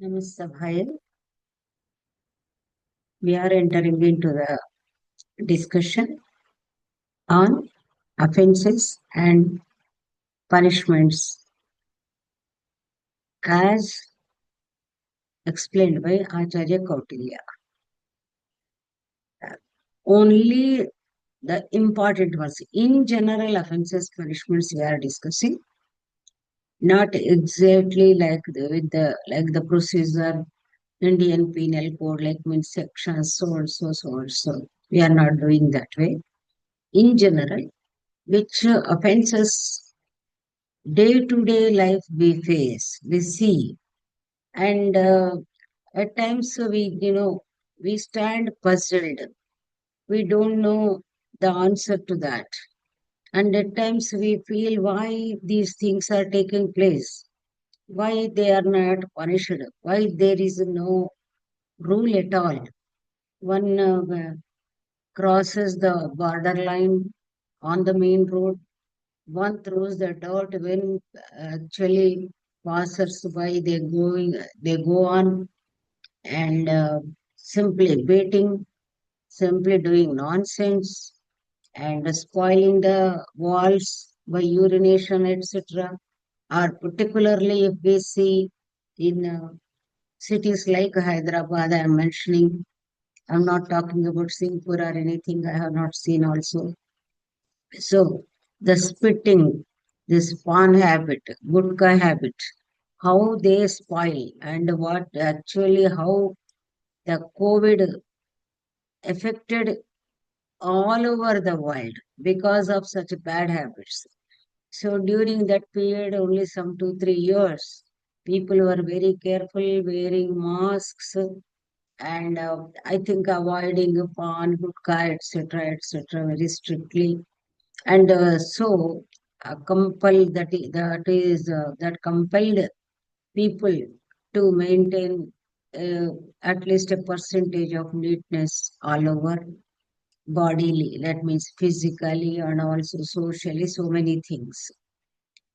Namaste, Bhai. We are entering into the discussion on offences and punishments as explained by Acharya Kautilya. Only the important ones. In general, offences, punishments we are discussing, not exactly like the procedure, Indian Penal Code, like means sections, so and so, so and so. We are not doing that way. In general, which offences day-to-day life we face, we see, and at times we stand puzzled. We don't know the answer to that. And at times we feel why these things are taking place, why they are not punished, why there is no rule at all. One crosses the borderline on the main road, one throws the dirt when actually passers by they go on and simply baiting, simply doing nonsense and spoiling the walls by urination, etc. Or particularly if we see in cities like Hyderabad, I am mentioning, I'm not talking about Singapore or anything, I have not seen also. So the spitting, this pawn habit, gutka habit, how they spoil and what actually how the COVID affected all over the world because of such bad habits. So during that period, only some 2, 3 years, people were very careful wearing masks and I think avoiding pawn, gutka, etc., very strictly. And so that compelled people to maintain at least a percentage of neatness all over bodily, that means physically and also socially, so many things.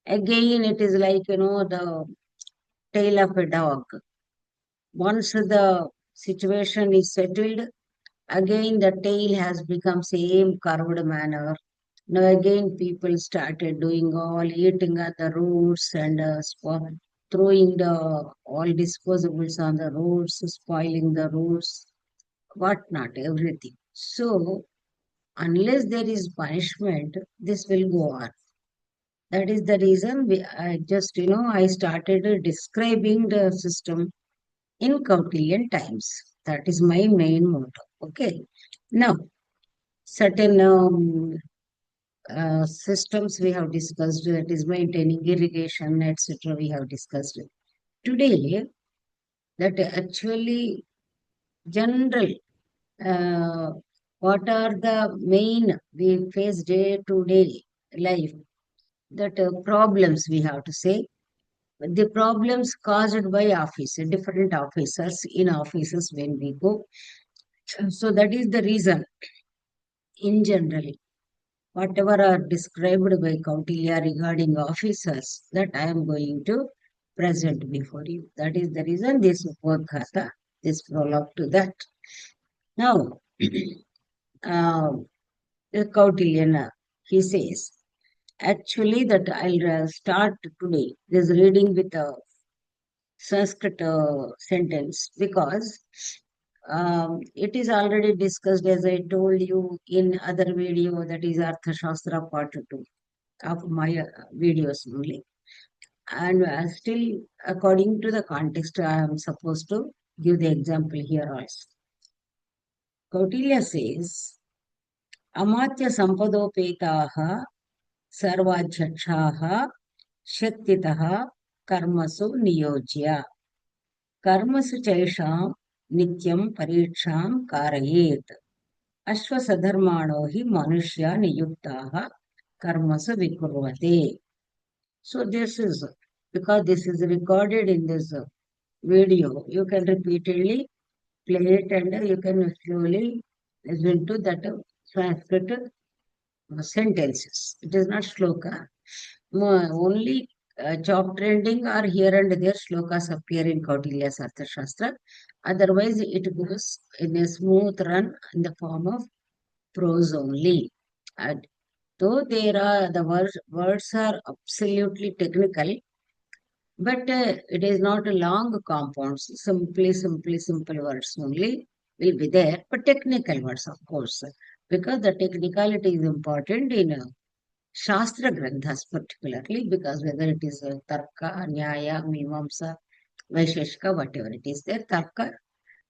Again, it is like, the tail of a dog. Once the situation is settled, again the tail has become same curved manner. Now again people started doing all eating at the roads and throwing the all disposables on the roads, spoiling the roads, whatnot, everything. So unless there is punishment, this will go on. That is the reason I started describing the system in Kautilyan times. That is my main motto. Okay. Now, certain systems we have discussed, that is maintaining irrigation, etc. We have discussed. Today, that actually general, uh, what are the main we face day to day life, that problems we have to say, the problems caused by different officers in offices when we go. So that is the reason, in general, whatever are described by Kautilya regarding officers, that I am going to present before you. That is the reason this Upadghata, this prologue to that. Now, uh, Kautilya, he says, actually that I'll start today this reading with a Sanskrit sentence because it is already discussed, as I told you in other video, that is Arthashastra part 2 of my videos only. And still, according to the context, I am supposed to give the example here also. Kautilya says, Amatya Sampadopetaha Sarvadhyakshaha Shaktitaha Karmasu Niyojya Karmasu Chaisham Nityam Pariksham Karayet Ashwasadharmano hi Manushya Niyuktaha Karmasu Vikurvate. So this is, because this is recorded in this video, you can repeatedly play it and you can slowly listen to that Sanskrit sentences. It is not shloka. Only chapter ending or here and there shlokas appear in Kautilya's Arthashastra. Otherwise, it goes in a smooth run in the form of prose only. And though there are the words are absolutely technical, but it is not a long compounds. Simple words only will be there, but technical words, of course, because the technicality is important in Shastra Granthas particularly, because whether it is Tarka, Nyaya, Mimamsa, Vaisheshika, whatever it is there, Tarka,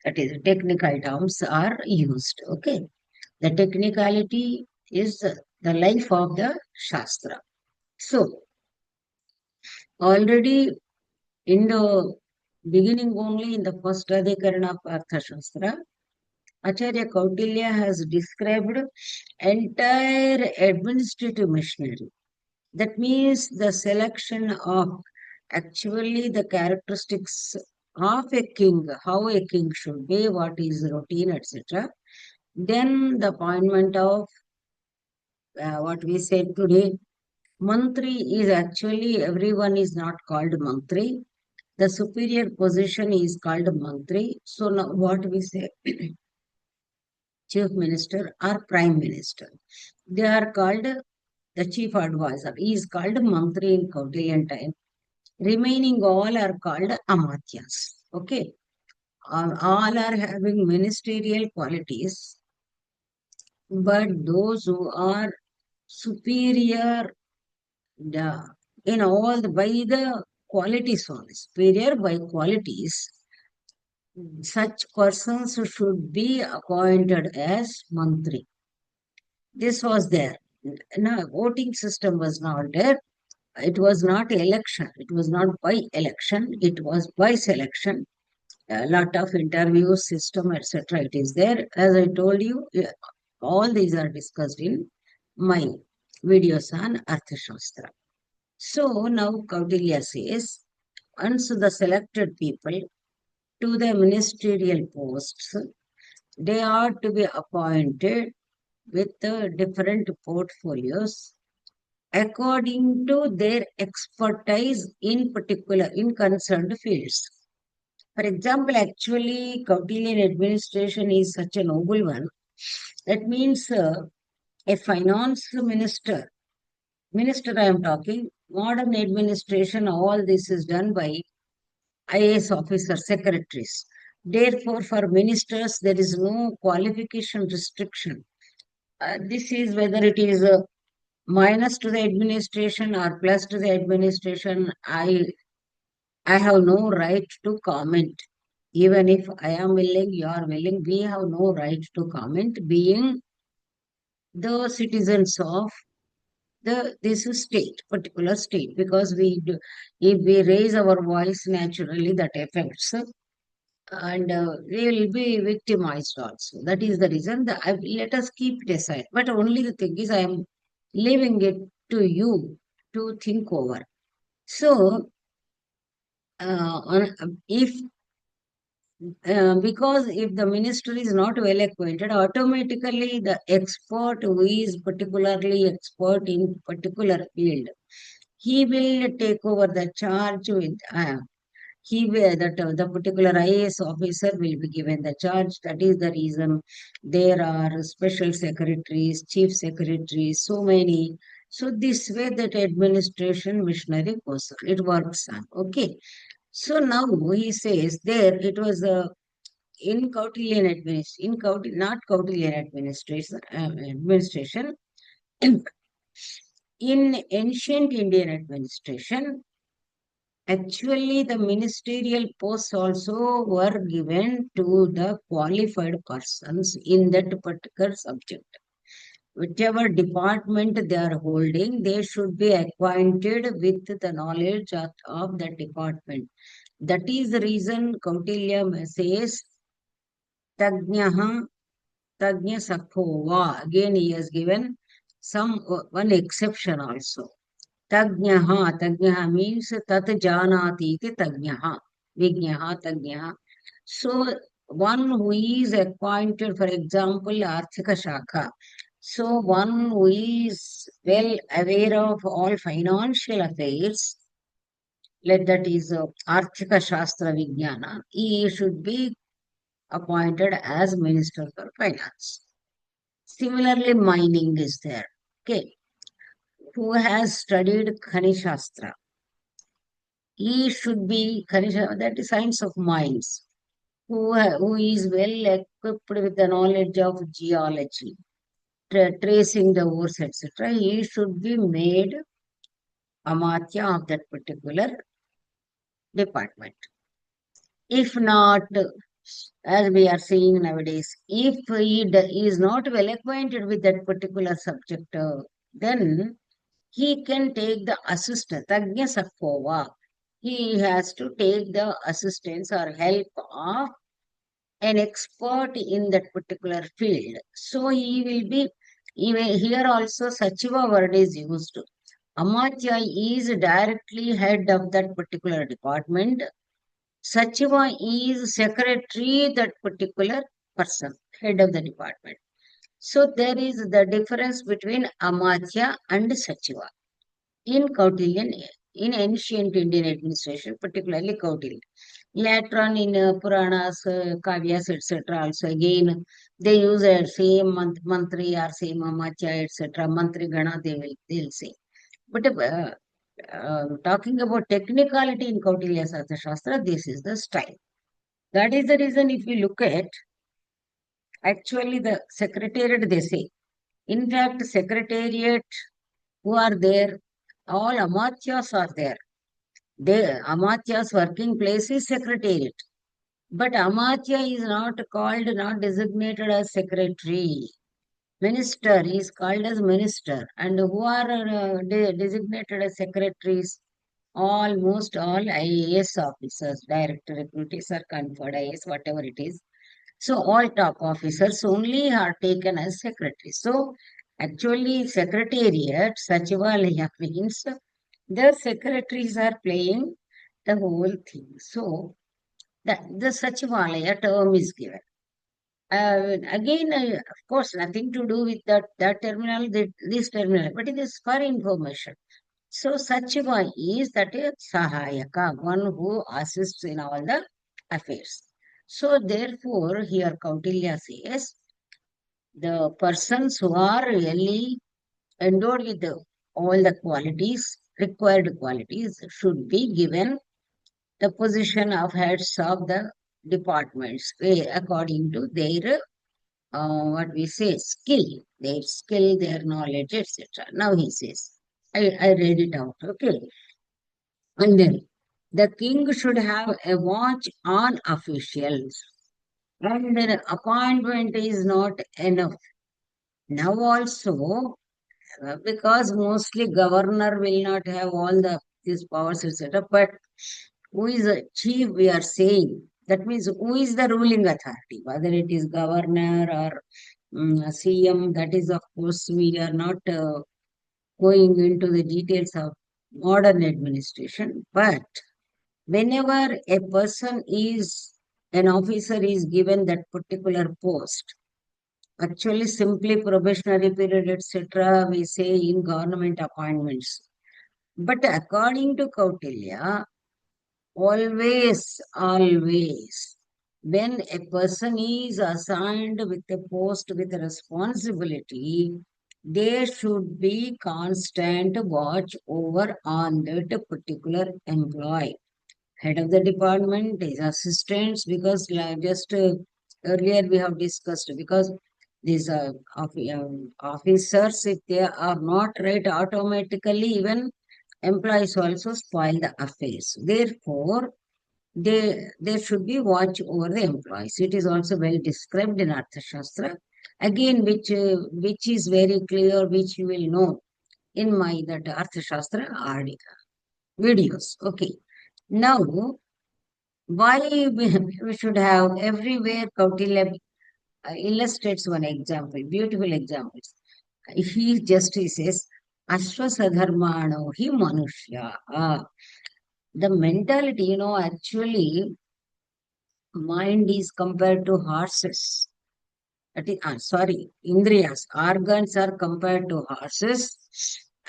that is technical terms are used. Okay. The technicality is the life of the Shastra. So, already in the beginning, only in the first Adhikarana of Arthashastra, Acharya Kautilya has described entire administrative machinery. That means the selection of actually the characteristics of a king, how a king should be, what is routine, etc. Then the appointment of what we said today, Mantri is actually everyone is not called Mantri. The superior position is called Mantri. So now what we say, chief minister or prime minister, they are called the chief advisor. He is called Mantri in Kautilyan time. Remaining all are called Amatyas. Okay. All are having ministerial qualities, but those who are superior in all by the qualities only, superior by qualities, such persons should be appointed as mantri. This was there. Now, voting system was not there. It was not election. It was not by election. It was by selection. A lot of interview system, etc. It is there. As I told you, all these are discussed in my videos on Arthashastra. So now Kautilya says, once the selected people to the ministerial posts, they are to be appointed with different portfolios according to their expertise in particular in concerned fields. For example, actually, Kautilyan administration is such a noble one. That means a finance minister I am talking, modern administration, all this is done by IAS officers, secretaries. Therefore, for ministers, there is no qualification restriction. This is whether it is minus to the administration or plus to the administration. I have no right to comment. Even if I am willing, you are willing, we have no right to comment, being the citizens of this state, particular state, because if we raise our voice naturally, that affects, and we will be victimized also. That is the reason that let us keep it aside. But only the thing is, I am leaving it to you to think over. So, if because if the minister is not well acquainted, automatically the expert who is particularly expert in particular field, he will take over the charge with he will that the particular IAS officer will be given the charge. That is the reason there are special secretaries, chief secretaries, so many. So this way that administration machinery goes on. It works on. Okay. So now he says there it was a in Kautilyan administration, not Kautilyan administration, in ancient Indian administration, actually the ministerial posts also were given to the qualified persons in that particular subject. Whichever department they are holding, they should be acquainted with the knowledge of that department. That is the reason Kautilya says, Tagnaha Tagnya Sakhova. Again, he has given one exception also. Tagnaha means tat janati iti tagnaha. Vignaha, tagnaha. So, one who is acquainted, for example, Arthika Shakha. So, one who is well aware of all financial affairs, let that is Arthika Shastra Vijnana, he should be appointed as Minister for Finance. Similarly, mining is there. Okay, who has studied Khani Shastra? He should be that is science of mines. Who is well equipped with the knowledge of geology, tracing the ores, etc. He should be made Amatya of that particular department. If not, as we are seeing nowadays, if is not well acquainted with that particular subject, then he can take the assistant, Tagya Sakova. He has to take the assistance or help of an expert in that particular field. So he will be, even here also Sachiva word is used. Amatya is directly head of that particular department. Sachiva is secretary, that particular person, head of the department. So there is the difference between Amatya and Sachiva. In Kautilyan, in ancient Indian administration, particularly Kautilya. Later on in Puranas, Kavyas, etc. also again, they use a same mantri or same Amatya, etc. Mantri Gana, they'll say. But talking about technicality in Kautilya Shastra, this is the style. That is the reason if you look at actually the secretariat, they say. In fact, secretariat who are there, all Amatyas are there. Amatya's working place is secretariat. But Amatya is not called, not designated as secretary. Minister is called as minister. And who are designated as secretaries? Almost all IAS officers, director recruiters are conferred IAS, whatever it is. So all top officers only are taken as secretaries. So actually secretariat, Sachivalaya means the secretaries are playing the whole thing. So the Sachivalaya term is given. Again, of course, nothing to do with that terminal, this terminal, but it is for information. So Sachiva is that is Sahayaka, one who assists in all the affairs. So therefore, here Kautilya says, the persons who are really endowed with all the qualities, required qualities, should be given the position of heads of the departments according to their what we say skill, their knowledge, etc. Now he says, I read it out, okay. And then the king should have a watch on officials. And then appointment is not enough. Now also, because mostly governor will not have all these powers, etc. But who is a chief, we are saying. That means who is the ruling authority, whether it is governor or CM, that is, of course, we are not going into the details of modern administration. But whenever a person is, an officer is given that particular post, actually simply probationary period, etc., we say in government appointments. But according to Kautilya, always, when a person is assigned with a post with a responsibility, there should be constant watch over on that particular employee. Head of the department, his assistants, because like just earlier we have discussed, because these officers, if they are not right, automatically even employees also spoil the affairs. Therefore, there should be watch over the employees. It is also well described in Arthashastra. Again, which is very clear, which you will know in my that Arthashastra videos. Okay. Now, why we should have everywhere Kautilya illustrates one example, beautiful examples. He says, Ashwasadharmano hi manushya. The mentality, actually, mind is compared to horses. That is, sorry, indriyas, organs are compared to horses,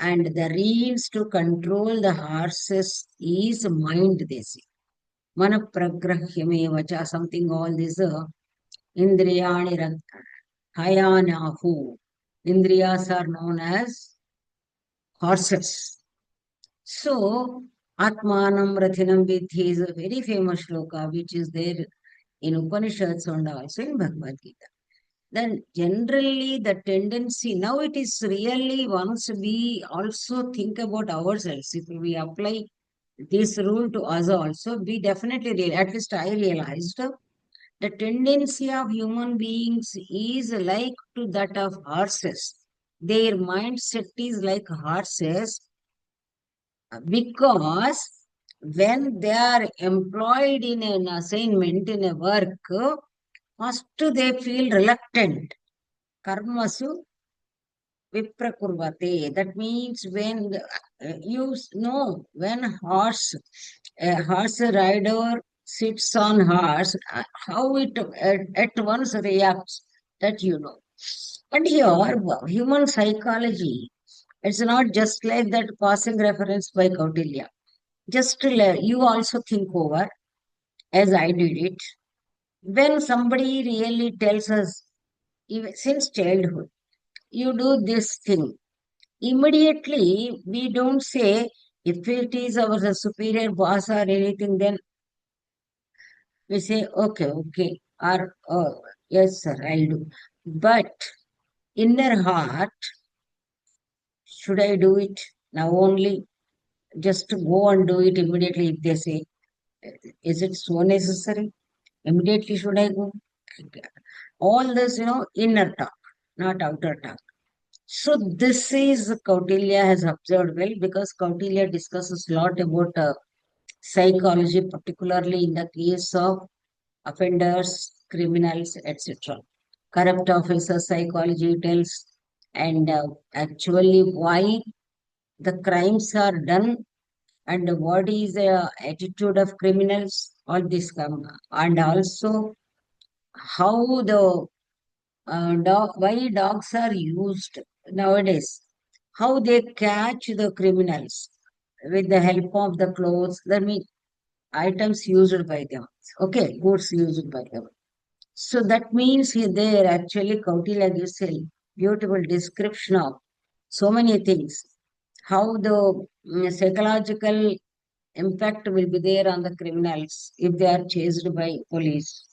and the reins to control the horses is mind, they say. Mana pragrahyameva something all this indriyani hayanahu. Indriyas are known as horses. So, Atmanam Rathinam Vidhi is a very famous shloka which is there in Upanishads and also in Bhagavad Gita. Then generally the tendency, now it is really once we also think about ourselves, if we apply this rule to us also, we definitely, at least I realized, the tendency of human beings is like to that of horses. Their mindset is like horses because when they are employed in an assignment, in a work, first they feel reluctant. Karmasu viprakurvate. That means when when a horse rider sits on horse, how it at once reacts, that you know. And here, human psychology, it's not just like that passing reference by Kautilya. Just to you also think over, as I did it, when somebody really tells us, even since childhood, you do this thing, immediately we don't say, if it is our superior boss or anything, then we say, okay, okay, or oh, yes, sir, I'll do. But inner heart, should I do it now only? Just to go and do it immediately if they say, is it so necessary? Immediately should I go? All this, inner talk, not outer talk. So this is Kautilya has observed well, because Kautilya discusses a lot about psychology, particularly in the case of offenders, criminals, etc. Corrupt officer psychology tells, and actually why the crimes are done, and what is the attitude of criminals, all this come, and also how the why dogs are used nowadays, how they catch the criminals with the help of the clothes, that means items used by them, okay, goods used by them. So that means there actually Kautilya gives a beautiful description of so many things, how the psychological impact will be there on the criminals if they are chased by police,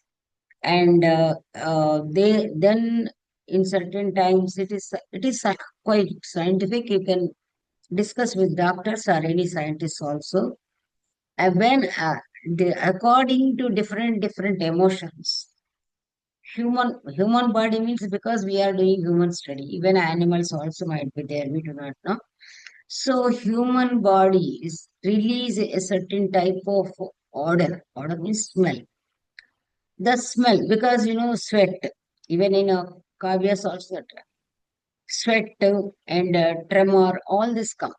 and they then in certain times it is quite scientific. You can discuss with doctors or any scientists also. And when according to different emotions, human body means, because we are doing human study, even animals also might be there, we do not know. So human bodies release a certain type of order means smell. The smell, because sweat, even in a caviar also sweat and tremor, all this come.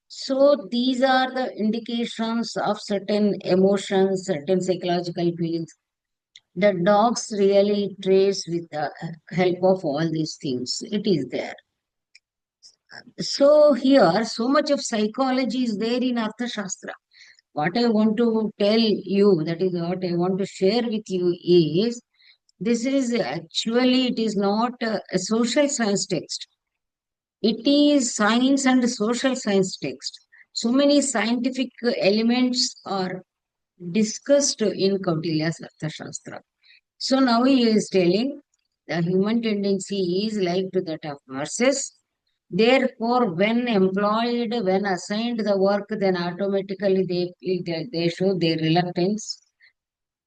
So these are the indications of certain emotions, certain psychological feelings. The dogs really trace with the help of all these things. It is there. So here, so much of psychology is there in Arthashastra. What I want to tell you, that is what I want to share with you is, this is actually, it is not a social science text. It is science and social science text. So many scientific elements are discussed in Kautilya's Arthashastra. So now he is telling the human tendency is like to that of horses. Therefore, when employed, when assigned the work, then automatically they show their reluctance.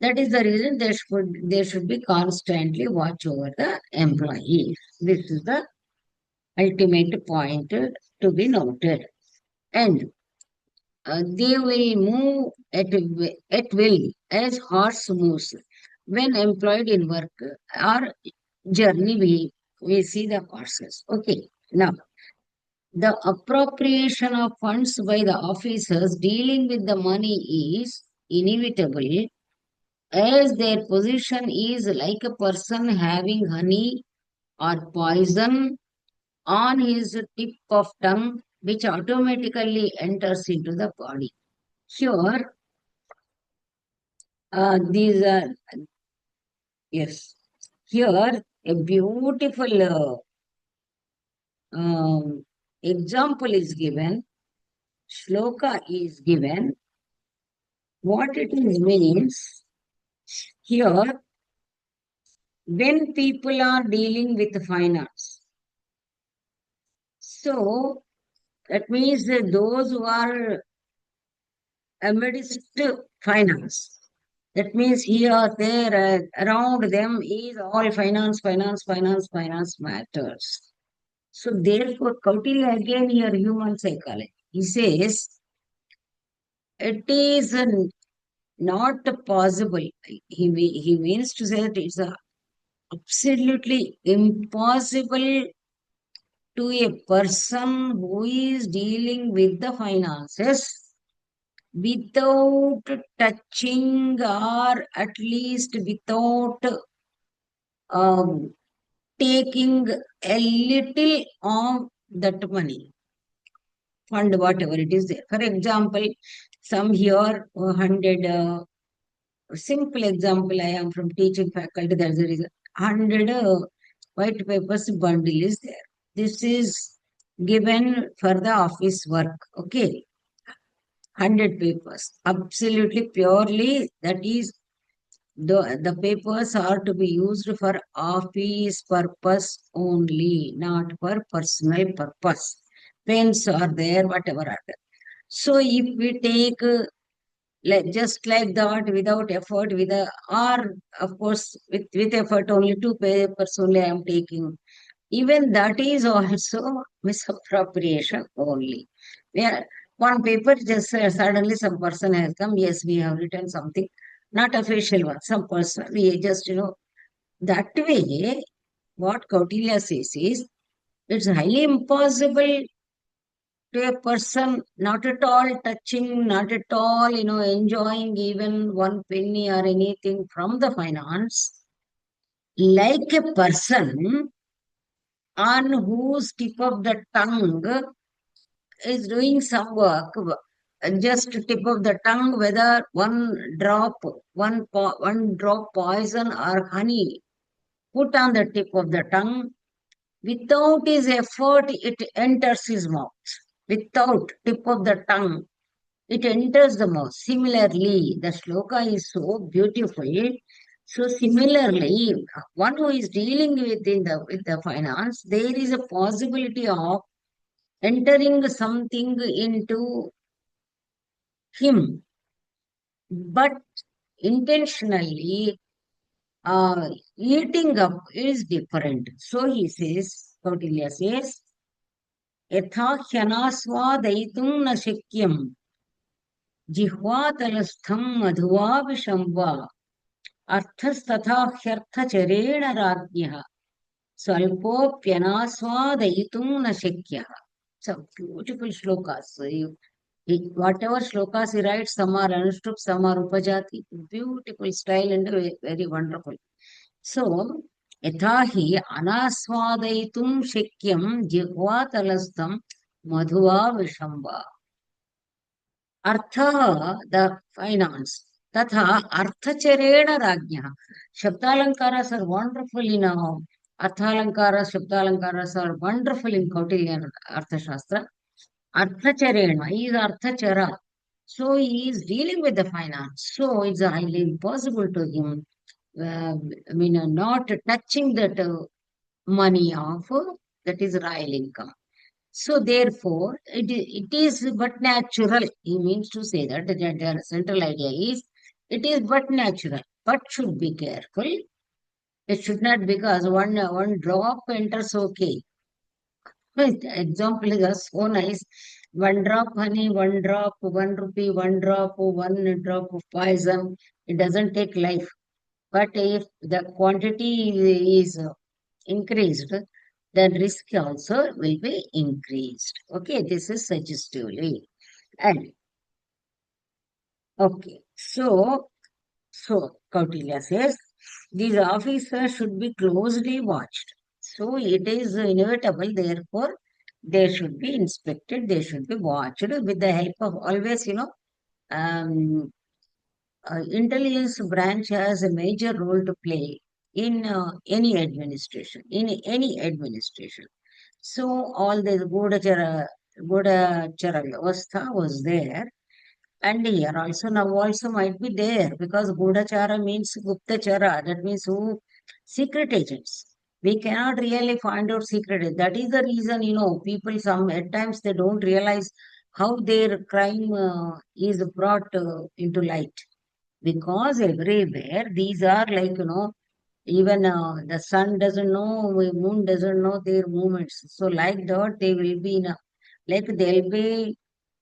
That is the reason they should be constantly watch over the employee. This is the ultimate point to be noted. And they will move at will as horse moves. When employed in work or journey, we see the horses. Okay. Now, the appropriation of funds by the officers dealing with the money is inevitable, as their position is like a person having honey or poison on his tip of tongue, which automatically enters into the body. Here, these are, yes, here a beautiful example is given, shloka is given. What it is means, here, when people are dealing with finance, so that means that those who are amidst finance, that means here, there, around them is all finance, finance, finance, finance matters. So therefore, Kautilya again here human psychology. He says it is not possible. He means to say that it's absolutely impossible to a person who is dealing with the finances without touching or at least without um, taking a little of that money, fund, whatever it is there. For example, some here 100, simple example, I am from teaching faculty, there is a 100 white papers bundle is there. This is given for the office work, okay? 100 papers, absolutely purely, that is the papers are to be used for office purpose only, not for personal purpose. Pens are there, whatever are there. So if we take like just like that without effort, with a or of course with effort only, two papers only I am taking. Even that is also misappropriation only. Yeah, one paper just suddenly some person has come. Yes, we have written something, not official one. Some person we just that way. What Kautilya says is it's highly impossible to a person not at all touching, not at all enjoying even one penny or anything from the finance, like a person on whose tip of the tongue is doing some work, just tip of the tongue, whether one drop poison or honey put on the tip of the tongue, without his effort, it enters his mouth. Without tip of the tongue, it enters the mouth. Similarly, the shloka is so beautiful. So similarly, one who is dealing with the finance, there is a possibility of entering something into him, but intentionally eating up is different. So he says, Kautilya says, यथा ह्यनास्वादयितुं न शक्यं जिह्वातलस्थं मधुवा विषं वा अर्थस्तथा ह्यर्थचरेण राज्ञः स्वल्पोऽप्यनास्वादयितुं न शक्यः. So beautiful shlokas. So whatever shlokas he writes, some are anushtup, some are upajati. Beautiful style and very wonderful. So, यथा हि अनास्वादयितुं शक्यं जिह्वातलस्थं मधुवा विषं वा. Artha, the finance. Tatha arthacharena rajñah. Shabdalankaras are wonderful in Arthalankaras, Shabdalankaras are wonderful in Kautilya Arthashastra. Arthacharena, he is Arthachara. So he is dealing with the finance. So it's highly impossible to him, not touching that money of that is royal income. So therefore, it is but natural. He means to say that the central idea is it is but natural, but should be careful. It should not, because one drop enters, okay. The example is so nice. One drop honey, one drop, 1 rupee, one drop, 1 drop of poison. It doesn't take life. But if the quantity is increased, then risk also will be increased. Okay, this is suggestively. And okay, so Kautilya says these officers should be closely watched. So it is inevitable, therefore, They should be inspected, they should be watched with the help of always, um, intelligence branch has a major role to play in any administration. So all this Gudachara Vyavastha was there. And here also now also might be there because Gudachara means Guptachara, that means who secret agents. We cannot really find out secret agents. That is the reason, people some at times they don't realize how their crime is brought into light. Because everywhere these are like, even the sun doesn't know, moon doesn't know their movements. So like that, they will be in a, like they'll be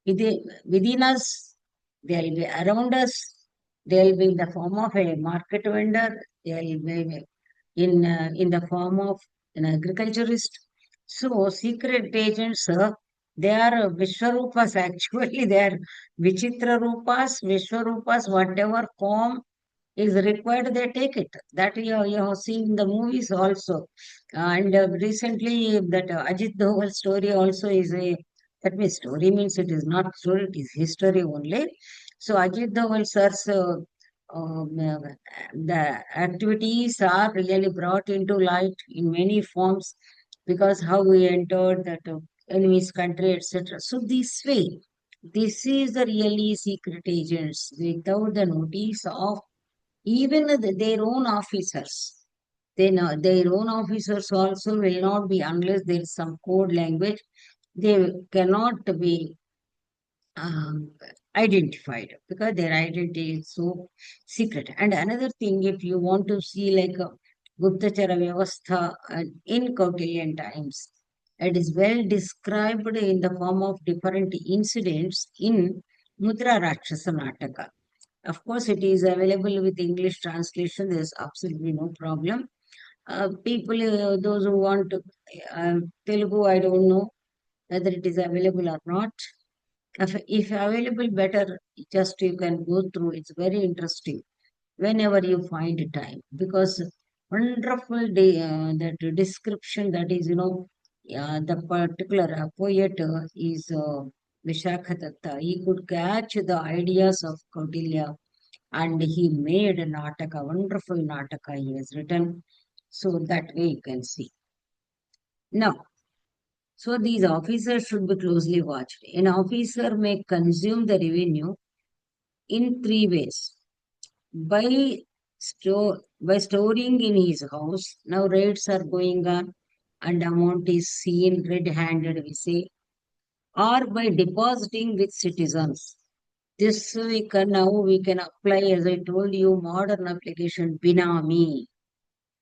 within us, they'll be around us, they'll be in the form of a market vendor, they'll be in the form of an agriculturist. So secret agents, they are Vishwarupas actually, they are Vichitra Rupas, Vishwarupas, whatever form is required, they take it. That you have seen in the movies also. And recently, that Ajit Doval story also is a, that means story means it is not story, it is history only. So Ajit Doval sir's the activities are really brought into light in many forms because how we entered that enemy's country, etc. So this way, this is the really secret agents without the notice of even their own officers. They know their own officers also will not be unless there is some code language. They cannot be um, identified because their identity is so secret. And another thing, if you want to see like a Guptachara Vyavastha in Kautilyan times, it is well described in the form of different incidents in Mudra Rakshasa Nataka. Of course, it is available with English translation. There's absolutely no problem. People, those who want to, Telugu, I don't know whether it is available or not. If available, better just you can go through. It's very interesting whenever you find time because wonderful day, that description that is, the particular poet is Vishakha Datta. He could catch the ideas of Kautilya and he made a Nataka, wonderful Nataka he has written. So that way you can see. Now, so these officers should be closely watched. An officer may consume the revenue in three ways. By by storing in his house, now raids are going on and amount is seen red-handed, we say, or by depositing with citizens. This we can now we can apply, as I told you, modern application Binami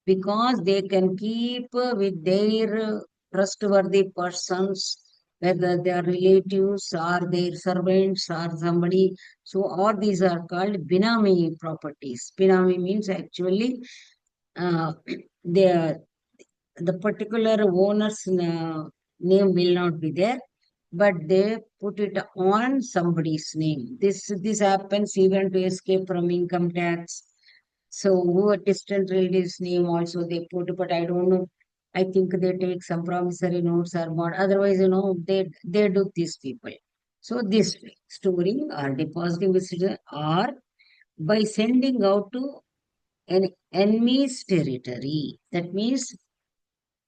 because they can keep with their trustworthy persons, whether they are relatives or their servants or somebody. So all these are called Binami properties. Binami means actually uh, the the particular owner's name will not be there, but they put it on somebody's name. This happens even to escape from income tax. So who a distant relative's name also they put, but I don't know. I think they take some promissory notes or what. Otherwise, they do these people. So this way, storing or depositing with citizen or by sending out to an enemy's territory. That means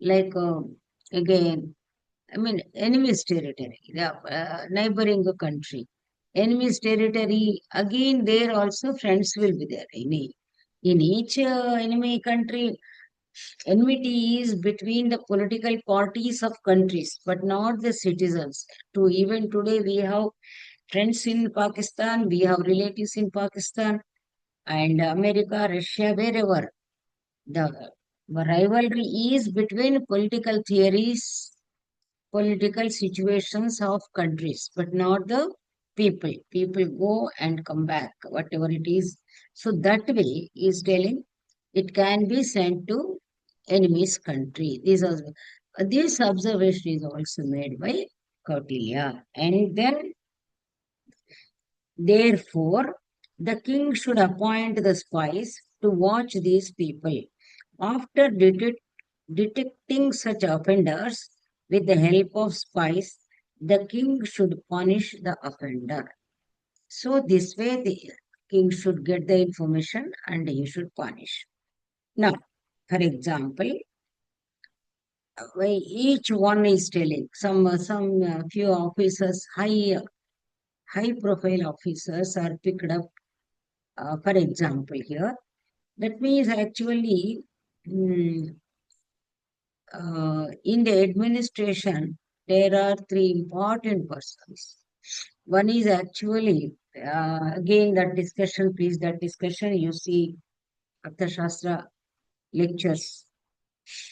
like again, I mean enemy's territory, the neighboring country. Enemy's territory, again there also friends will be there. In each enemy country, enmity is between the political parties of countries, but not the citizens. To even today, we have friends in Pakistan, we have relatives in Pakistan, and America, Russia, wherever. The rivalry is between political theories, political situations of countries, but not the people. People go and come back, whatever it is. So that way is telling it can be sent to enemy's country. This observation is also made by Kautilya. And then, therefore, the king should appoint the spies to watch these people. After detecting such offenders, with the help of spies, the king should punish the offender. So this way the king should get the information and he should punish. Now, for example, each one is telling some few officers, high profile officers are picked up. For example, here that means actually mm, in the administration there are three important persons. One is actually again that discussion, please that discussion you see Arthashastra lectures,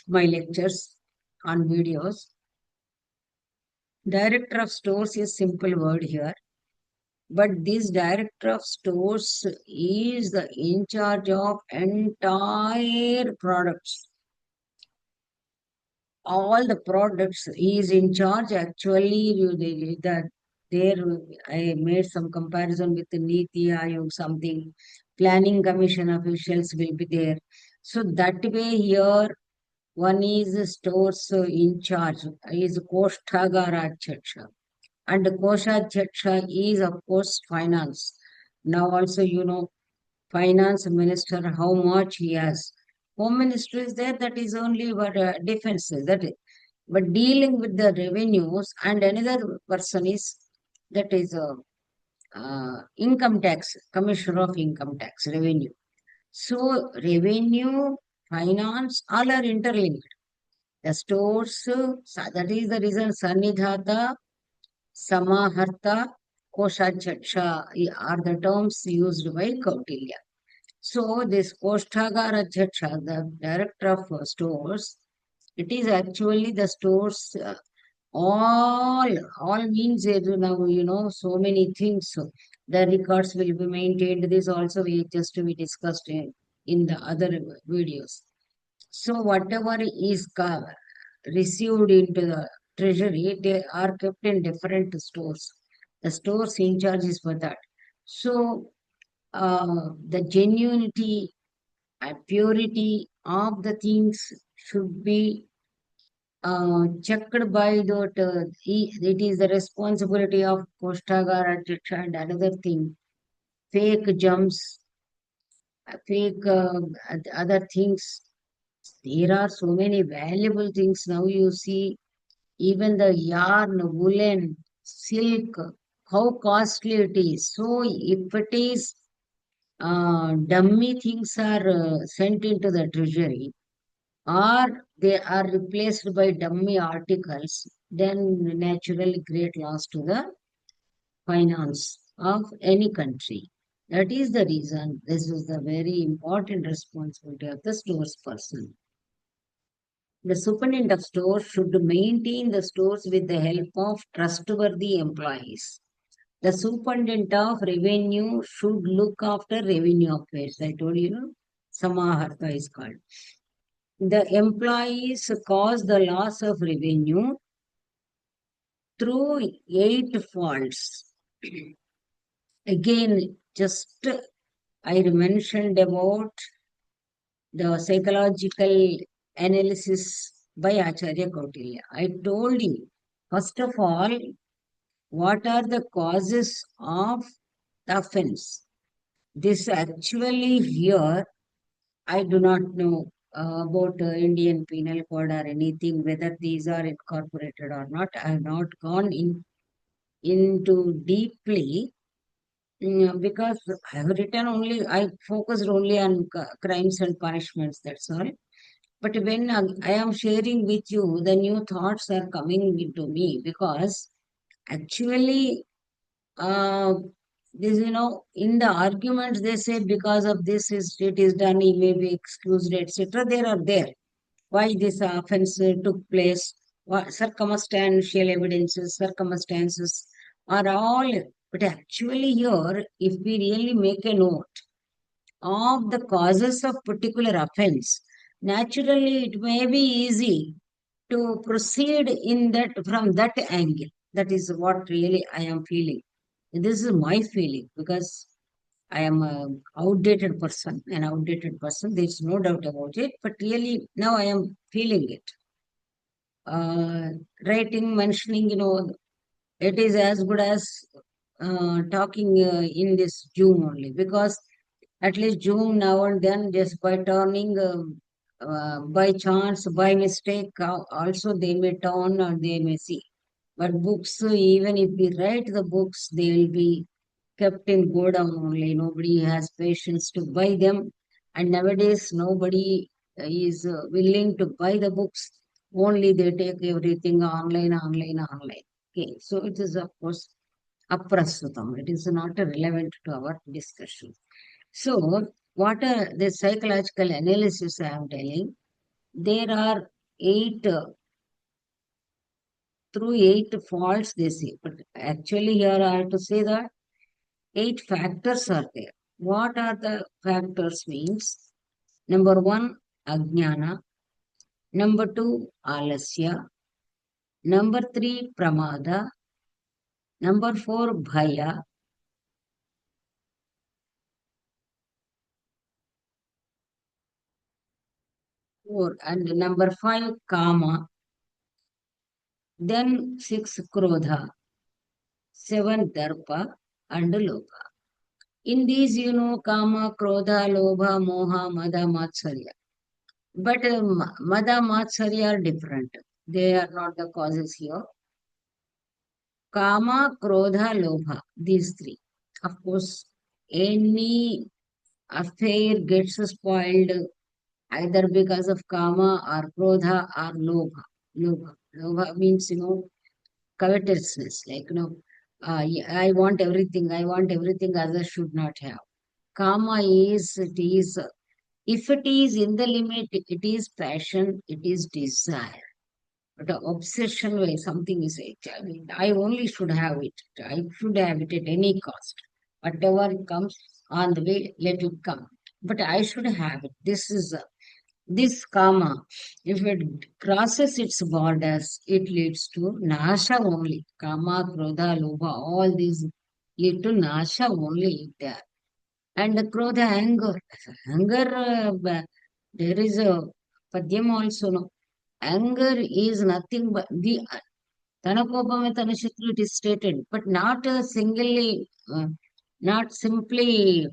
my lectures on videos. Director of stores is simple word here, but this director of stores is the in charge of entire products. All the products he is in charge. Actually, that there I made some comparison with the Niti Aayog, something planning commission officials will be there. So that way here one is stores in charge is Koshtagara Chacha. And Koshachaksha is, of course, finance. Now also, finance minister, how much he has. Home minister is there, that is only what defense is. That is. But dealing with the revenues, and another person is, that is income tax, commissioner of income tax, revenue. So, revenue, finance, all are interlinked. The stores, that is the reason Sannidhata, Samaharta, Koshachaksha are the terms used by Kautilya. So this Koshtagara Chaksha, the director of stores, it is actually the stores, all, all means now, so many things. So the records will be maintained. This also we discussed in the other videos. So whatever is received into the treasury, they are kept in different stores. The stores in charge is for that. So the genuinity and purity of the things should be checked by that. It is the responsibility of Koshtagara and another thing. Fake jumps, fake other things. There are so many valuable things now you see. Even the yarn, woolen, silk, how costly it is. So if it is dummy things are sent into the treasury or they are replaced by dummy articles, then naturally great loss to the finance of any country. That is the reason this is the very important responsibility of the stores person. The superintendent of stores should maintain the stores with the help of trustworthy employees. The superintendent of revenue should look after revenue affairs. I told you, Samaharta is called. The employees cause the loss of revenue through eight faults. Again, just I mentioned about the psychological analysis by Acharya Kautilya. I told you, first of all, what are the causes of the offense? This actually here, I do not know about Indian Penal Code or anything, whether these are incorporated or not. I have not gone into deeply because I have written only, I focused only on crimes and punishments, that's all. But when I am sharing with you, the new thoughts are coming into me because actually, uh, this in the arguments they say because of this is it is done, he may be excused, etc. There are there. Why this offense took place? What circumstantial evidences, circumstances are all. But actually, here, if we really make a note of the causes of particular offense, naturally it may be easy to proceed in that from that angle. That is what really I am feeling. This is my feeling because I am an outdated person. There's no doubt about it. But really, now I am feeling it. uh, writing, mentioning, it is as good as talking in this Zoom only, because at least Zoom now and then, just by turning, by chance, by mistake, also they may turn or they may see. But books, even if we write the books, they will be kept in godown only. Nobody has patience to buy them. And nowadays, nobody is willing to buy the books. Only they take everything online, online, online. Okay, so it is, of course, aprasutam. It is not relevant to our discussion. So, what are the psychological analysis I am telling? There are eight, through eight faults they say, but actually here I have to say that eight factors are there. What are the factors means? Number one, ajnana. Number two, alasya. Number three, pramada. Number four, bhaya. Four, and number five, kama. Then six, krodha. Seven, darpa, and lobha. In these, kama, krodha, lobha, moha, mada, matsarya. But mada, matsarya are different. They are not the causes here. Kama, Krodha, Lobha, these three. Of course, any affair gets spoiled either because of Kama or Krodha or Lobha. Lobha. Lobha means, covetousness. Like, I want everything others should not have. Kama is, it is, if it is in the limit, it is passion, it is desire. But the obsession way something is it. I mean, I only should have it. I should have it at any cost. Whatever comes on the way, let it come. But I should have it. This karma. If it crosses its borders, it leads to nasha only. Kama, krodha, lobha, all these lead to nasha only there. And the krodha, anger. Anger, there is a padyam also. No? Anger is nothing but the Tanakopame Tanashitru, it is stated, but not singly, not simply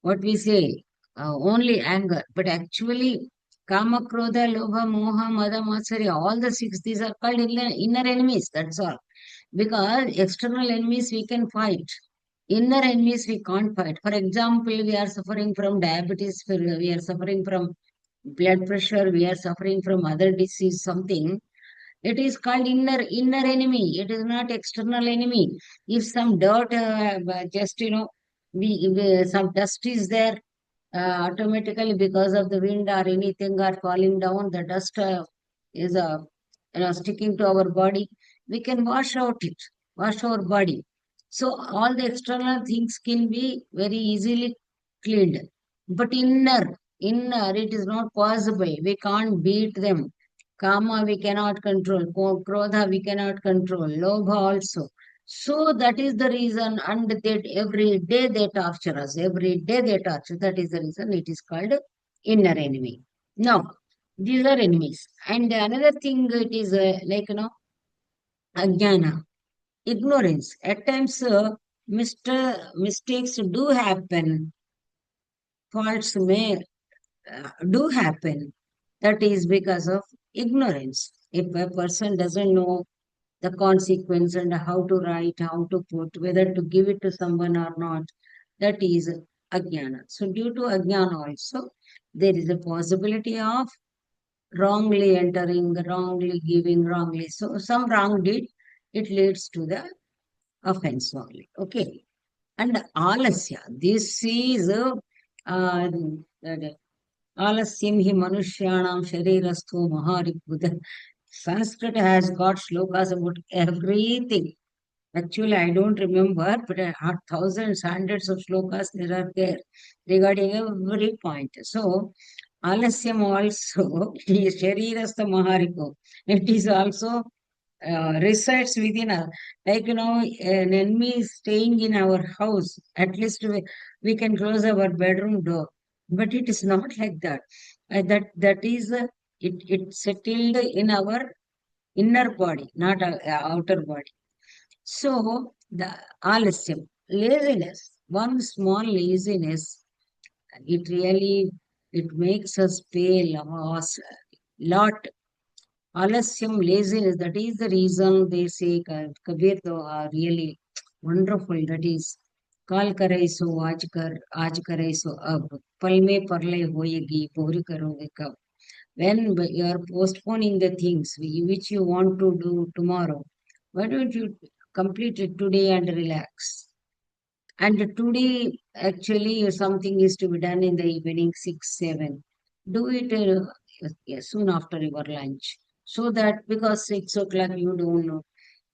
what we say, only anger, but actually Kama, Krodha, Lobha, Moha, Mada, Matsarya, all the six, these are called inner enemies, that's all. Because external enemies we can fight, inner enemies we can't fight. For example, we are suffering from diabetes, we are suffering from blood pressure, we are suffering from other disease, something. It is called inner enemy. It is not external enemy. If some dirt, just some dust is there, automatically because of the wind or anything are falling down, the dust is sticking to our body. We can wash out it, wash our body. So all the external things can be very easily cleaned. But inner, it is not possible. We can't beat them. Kama we cannot control. Krodha we cannot control. Lobha also. So that is the reason, and that every day they torture us. Every day they torture. That is the reason it is called inner enemy. Now, these are enemies. And another thing, it is ajnana, ignorance. At times, mistakes do happen. Faults may do happen. That is because of ignorance. If a person doesn't know the consequence and how to write, how to put, whether to give it to someone or not, that is ajnana. So due to ajnana also, there is a possibility of wrongly entering, wrongly giving, wrongly. So some wrong deed, it leads to the offense only. Okay. And alasya, this is that Alasyam hi manushyanam sharirastho maharipuda. Sanskrit has got shlokas about everything. Actually, I don't remember, but thousands, hundreds of shlokas there are there regarding every point. So, Alasyam also, it is Sharirastha Maharipo. It is also resides within us. Like, an enemy is staying in our house. At least we can close our bedroom door. But it is not like that. That is, it settled in our inner body, not outer body. So the alasya, laziness, one small laziness, it really it makes us pay loss lot. Alasyam, laziness, that is the reason they say Kabir Doha really wonderful. That is, Kal karai so aaj karai so ab, pal mein parle hoyegi, pori karoge kab. When you are postponing the things which you want to do tomorrow, why don't you complete it today and relax? And today, actually, something is to be done in the evening, 6, 7. Do it soon after your lunch. So that because 6 o'clock you don't know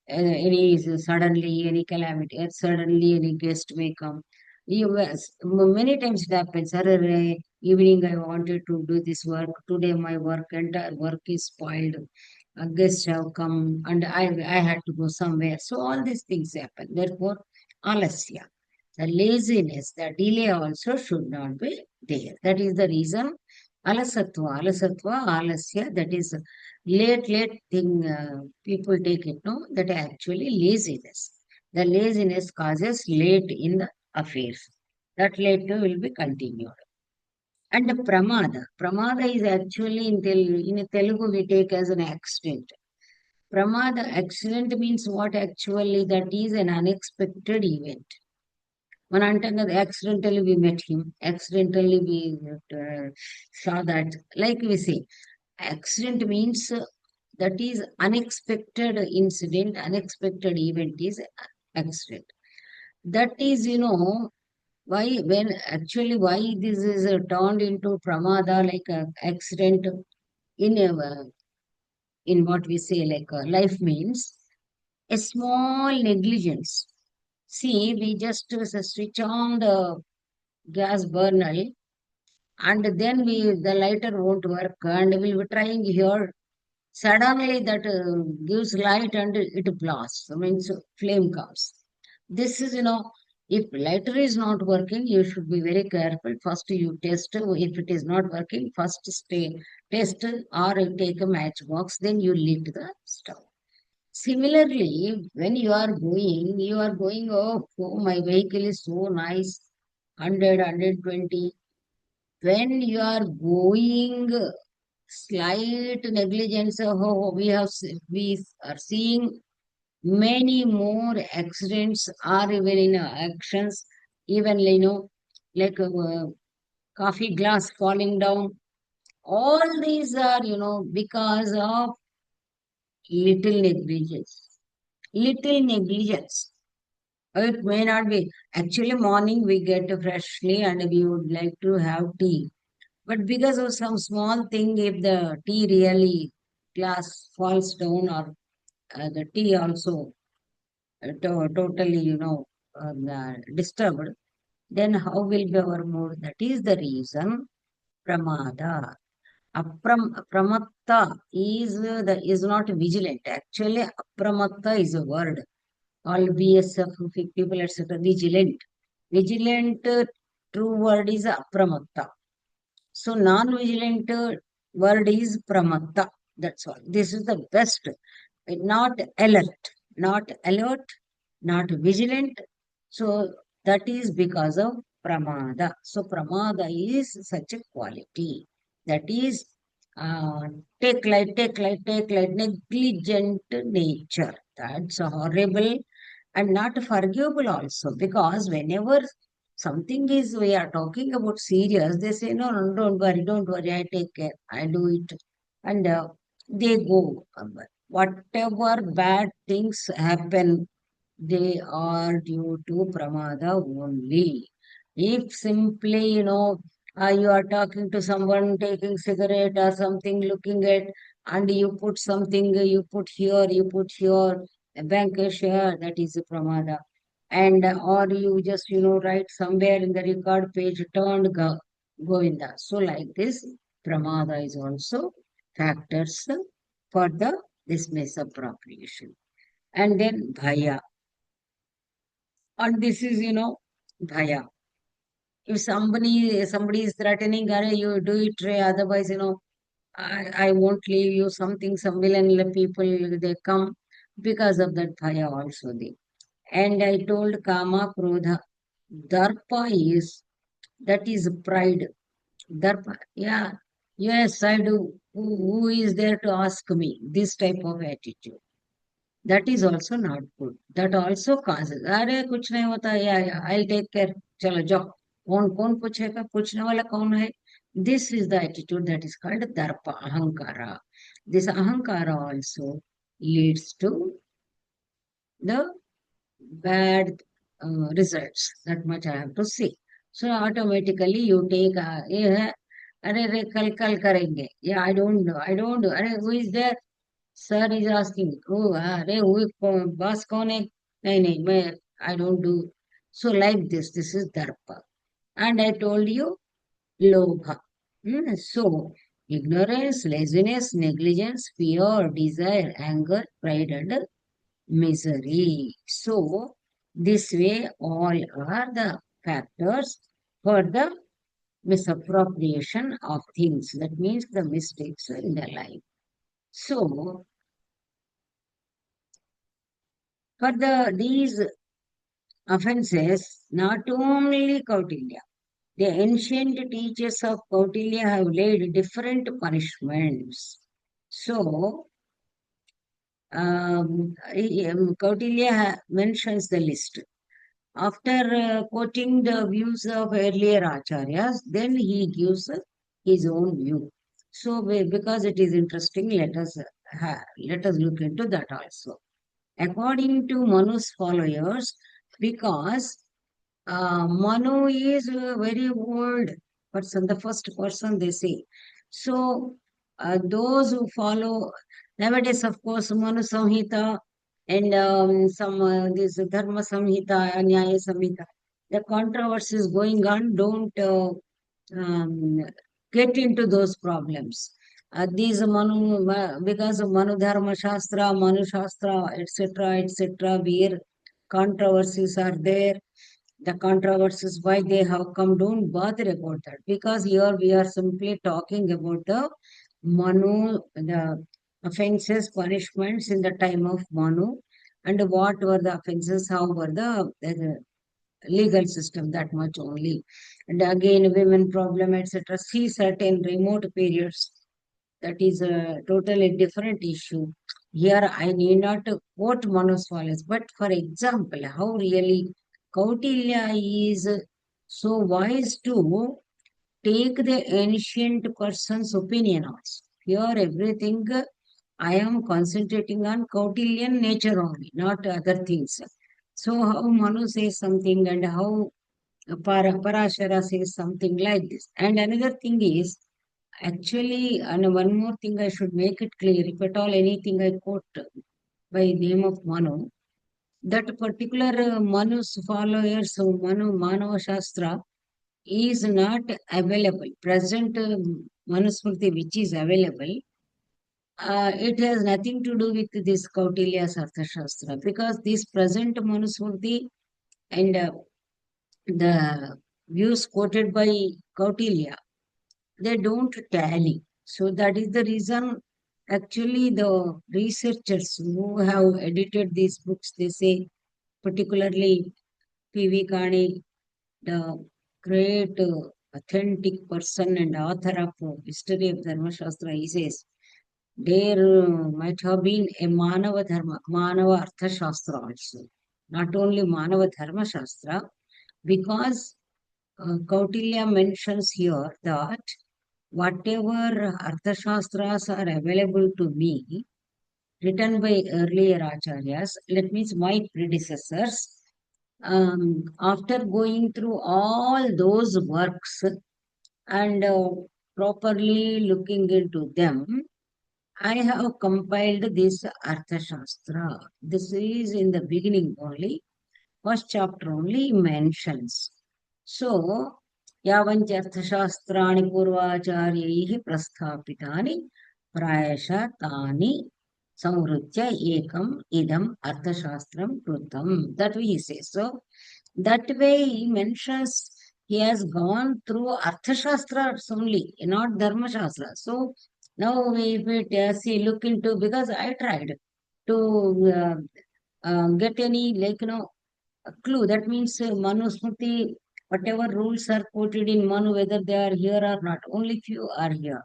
any suddenly any calamity, suddenly any guest may come. Many times it happens. "Arre, evening I wanted to do this work. Today my entire work is spoiled. Guests have come and I had to go somewhere. So all these things happen. Therefore, alasya, the laziness, the delay also should not be there. That is the reason alasatva, alasya, that is late thing people take it, no? That actually laziness. The laziness causes late in the affairs. That later will be continued. And the pramada. Pramada is actually in Telugu we take as an accident. Pramada, accident means what actually that is an unexpected event. మన అంటాం కదా accidentally we met him, accidentally we saw that. Like we say, accident means that is unexpected incident, unexpected event is accident. That is, why when actually why this is turned into pramada like a accident in what we say like life means a small negligence. See, we just switch on the gas burner and then the lighter won't work and we'll be trying here. Suddenly that gives light and it blasts. I mean, so flame comes. This is, if lighter is not working, you should be very careful. First you test. If it is not working, first test or you take a matchbox, then you lit the stove. Similarly, when you are going, oh, my vehicle is so nice, 100, when you are going slight negligence, we are seeing many more accidents or even in actions, even, like coffee glass falling down. All these are, because of little negligence. Little negligence. It may not be. Actually, morning we get freshly and we would like to have tea. But because of some small thing, if the tea really glass falls down or the tea also totally, disturbed, then how will be our mood? That is the reason pramada. Pramatta is not vigilant. Actually, apramatta is a word. All BSF people, etc. Vigilant. Vigilant true word is apramatta. So non-vigilant word is pramatta. That's all. This is the best. Not alert, not alert, not vigilant. So that is because of pramada. So pramada is such a quality. That is uh, take light, negligent nature. That's horrible and not forgivable also because whenever something is we are talking about serious, they say, no, no, don't worry, I take care, I do it. And they go. Whatever bad things happen, they are due to pramada only. If simply, you are talking to someone taking cigarette or something, looking at, and you put something, you put here, a bank share, that is a pramada. And or you just, write somewhere in the record page, turned Govinda. So like this, pramada is also factors for this misappropriation. And then bhaya. And this is, bhaya. If somebody is threatening, "Arey, you do it, Ray, otherwise, I won't leave you something, some villain people, they come because of that bhaya also they. And I told Kama Krodha, Darpa is, that is pride. Darpa, yeah, yes, I do. Who is there to ask me? This type of attitude. That is also not good. That also causes, अरे कुछ नहीं होता, yeah, I'll take care. चलो जाओ. कौन पूछेगा? पूछने वाला कौन है? This is the attitude that is called darpa, ahankara. This ahankara also leads to the bad results. That much I have to say. So automatically you take, ये है, अरे रे कल करेंगे. Yeah, I don't do. अरे who is there? Sir is asking, oh, अरे वो boss कौन है? नहीं मैं, I don't do. So like this is darpa. And I told you, lobha. So ignorance, laziness, negligence, fear, desire, anger, pride, and misery. So this way all are the factors for the misappropriation of things. That means the mistakes in the life. So for these offenses, not only Kautilya, the ancient teachers of Kautilya have laid different punishments. So Kautilya mentions the list. After quoting the views of earlier acharyas, then he gives his own view. So, because it is interesting, let us look into that also. According to Manu's followers, because Manu is a very old person, the first person they say. So, those who follow, nowadays, of course, Manu Samhita and some this Dharma Samhita, Nyaya Samhita, the controversies going on, don't um, get into those problems. These because of Manu Dharma Shastra, Manu Shastra, etc., where controversies are there, the controversies why they have come, don't bother about that, because here we are simply talking about the Manu, the offenses, punishments in the time of Manu, and what were the offenses, how were the legal system, that much only. And again, women problem, etc. See certain remote periods, that is a totally different issue. Here, I need not to quote Manu's follows, but for example, how really Kautilya is so wise to take the ancient person's opinion also. Here, everything I am concentrating on Kautilyan nature only, not other things. So, how Manu says something and how Parashara says something like this. And another thing is, actually, and one more thing I should make it clear, if at all anything I quote by name of Manu, that particular Manu's followers, so Manu Manava Shastra, is not available. Present Manusmriti which is available, it has nothing to do with this Kautilya's Arthashastra, because this present Manusmriti and the views quoted by Kautilya, they don't tally. So that is the reason, actually, the researchers who have edited these books, they say, particularly P.V. Kani, the great authentic person and author of history of Dharma Shastra, he says, there might have been a Manava Dharma, Manava Artha Shastra also. Not only Manava Dharma Shastra, because Kautilya mentions here that whatever Arthashastras are available to me, written by earlier acharyas, that means my predecessors, after going through all those works and properly looking into them, I have compiled this Arthashastra. This is in the beginning only, first chapter only mentions. So, यावञ्चर्थशास्त्राणि पूर्वाचार्यैः प्रस्थापितानि प्रायशः तानि संवृत्य एकम् idam अर्थशास्त्रं कृतम्. That way he says. So, that way he mentions he has gone through Arthashastras only, not Dharmashastra. So, Now, if it see look into, because I tried to get any like a clue. That means Manu Smriti, whatever rules are quoted in Manu, whether they are here or not, only few are here.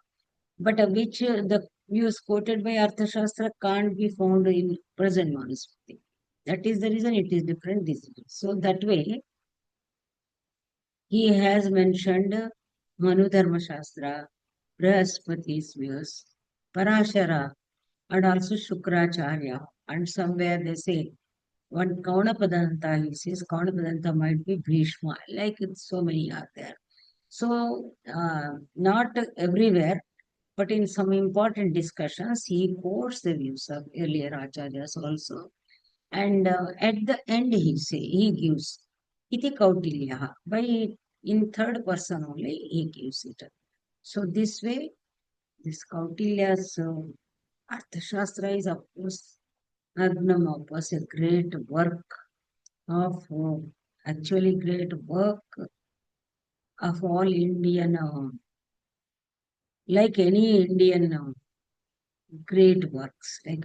But which the views quoted by Arthashastra can't be found in present Manu Smriti. That is the reason it is different. This is. So that way, he has mentioned Manu Dharma Shastra, Brahaspati's views, Parashara, and also Shukracharya. And somewhere they say one Kaunapadanta, he says Kaunapadanta might be Bhishma, like so many are there. So, not everywhere, but in some important discussions, he quotes the views of earlier acharyas also. And at the end, he gives iti Kautilya by in third person only he gives it. So this way, this Kautilya's Arthashastra is of course magnum opus, a great work of actually great work of all Indian, like any Indian great works. Like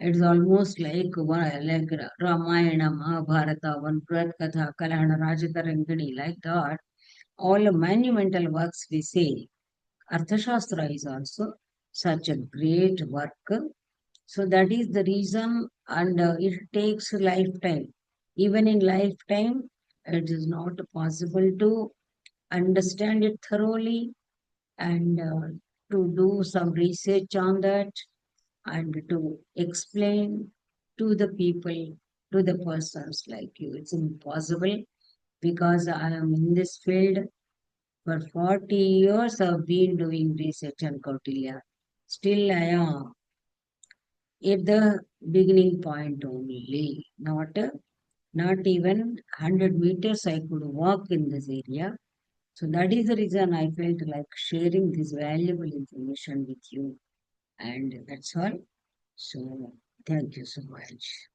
it's almost like like Ramayana, Mahabharata, one Purat Katha, Kalahana, Rajatarangani, like that. All monumental works we say. Arthashastra is also such a great work. So that is the reason, and it takes a lifetime. Even in lifetime, it is not possible to understand it thoroughly and to do some research on that and to explain to the people, to the persons like you. It's impossible because I am in this field for 40 years. I've been doing research on Kautilya. Still, I am at the beginning point only, not even 100 meters I could walk in this area. So that is the reason I felt like sharing this valuable information with you. And that's all. So thank you so much.